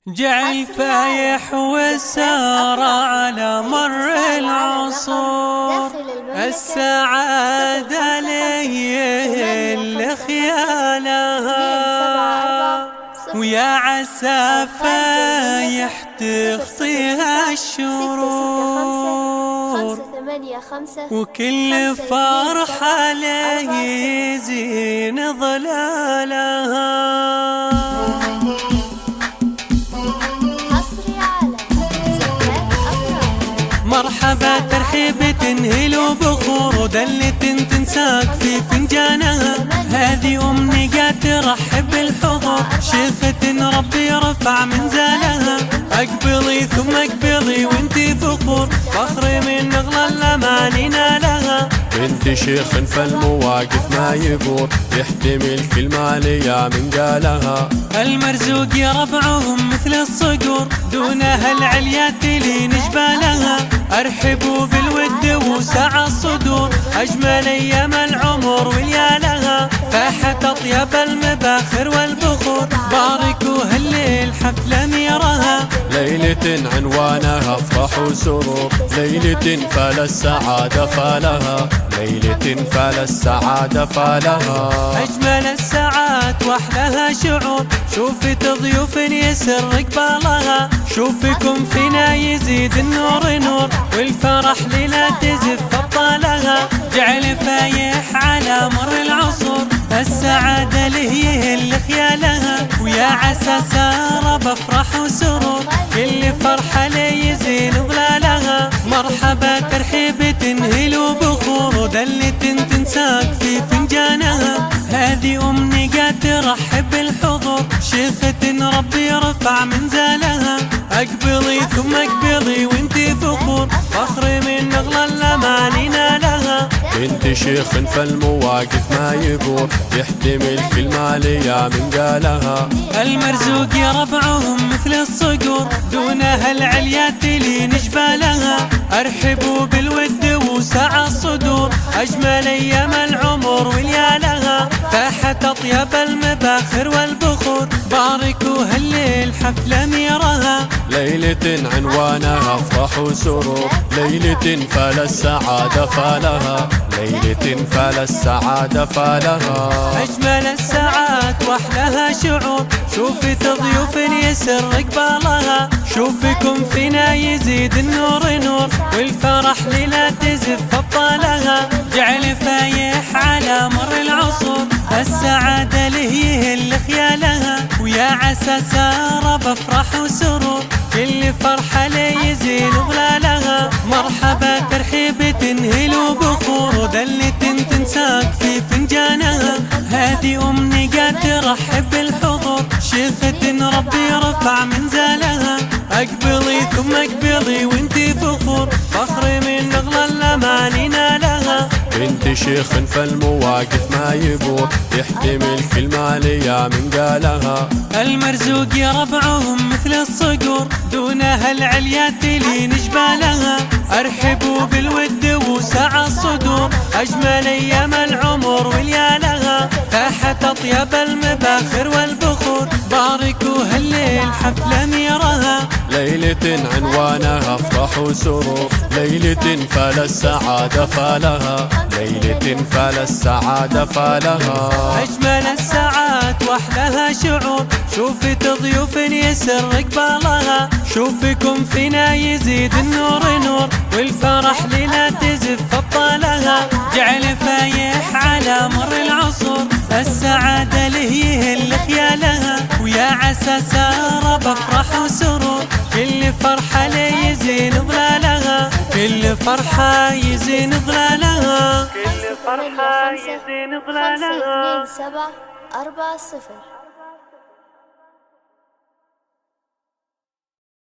جعل فايح والسار على مر العصور، السعادة لي اللي خيالها، ويا عسى فايح تخطيها الشرور، وكل فرحة لي يزين ظلالها. مرحبا ترحيب تنهل وبخور، ودلة تنساك في فنجانها، هذه أمنية ترحب بالحضور، شيخة ربي يرفع منزلها. أقبلي ثم أقبلي وانتي فخور، فخري من أغلى الأماني نالها. انت شيخ فالمواقف ما يقول، يحتمل كل ما ليا من قالها. المرزوق يا ربعهم مثل الصقور، دونها العليا تلين جبالها. ارحبوا بالود وسع الصدور، اجمل ايام العمر وليالها. فاحت اطيب المباخر والبخور، باركوا هالليل حفل اميرها. ليلة عنوانها افراح وسرور، ليلة فال السعادة فالها، ليلة فال السعادة فالها. اجمل الساعات واحلاها شعور، شوفت ضيوف يسر قبالها. شوفكم فينا يزيد النور نور، والفرح ليلة تزف ابطالها. جعل فايح على مر العصور، السعادة لهي اللي خيالها. ويا عسى سار بفرح وسرور، كل فرحة لي يزين ظلالها. مرحبا ترحيب تنهل وبخور، ودلة تنساك في فنجانها. هذه أمنية ترحب بالحضور، شيخة ربي يرفع منزلها. أقبلي ثم أقبلي وانتي فخور، فخري من أغلى الأماني نالها. انت شيخ فالمواقف ما يقول، يحتمل كل ما ليا من قالها. المرزوق يا ربعهم مثل الصقور، دونها العليا تلين جبالها. ارحبوا بالود وسع الصدور، اجمل ايام العمر وليالها. فاحت اطيب المباخر والبخور، باركوا هالليل حفل اميرها. ليلة عنوانها افراح وسرور، ليلة فال السعادة فالها، ليلة فال السعادة فالها. اجمل الساعات واحلاها شعور، شوفت ضيوف يسر قبالها. شوفكم فينا يزيد النور نور، والفرح ليلة تزف ابطالها. جعل فايح على مر العصور، السعادة لهي اللي خيالها. ويا عسى سار بفرح وسرور، كل فرحة لي يزين ظلالها. مرحبا ترحيب تنهل وبخور، ودلة تنساك في فنجانها. هذه أمنية ترحب بالحضور، شيخة ربي يرفع منزلها. أقبلي ثم أقبلي وانتي فخور، فخري من أغلى الأماني نالها. انت شيخ فالمواقف ما يقول، يحتمل كل ما ليا من قالها. المرزوق يا ربعهم مثل الصقور، دونها العليا تلين جبالها. ارحبوا بالود وسع الصدور، اجمل ايام العمر وليالها. فاحت اطيب المباخر والبخور، باركوا هالليل حفل اميرها. ليلة عنوانها افراح وسرور، ليلة فال السعادة فالها، ليلة فال السعادة فالها. اجمل الساعات واحلاها شعور، شوفت ضيوف يسر قبالها. شوفكم فينا يزيد النور نور، والفرح ليلة تزف ابطالها. جعل فايح على مر العصور، السعادة لهي اللي خيالها. ويا عسى سار بفرح وسرور، كل فرحة لي يزين ظلالها. كل فرحة يزين ظلالها. كل فرحة يزين ظلالها. 5 2 7 4 0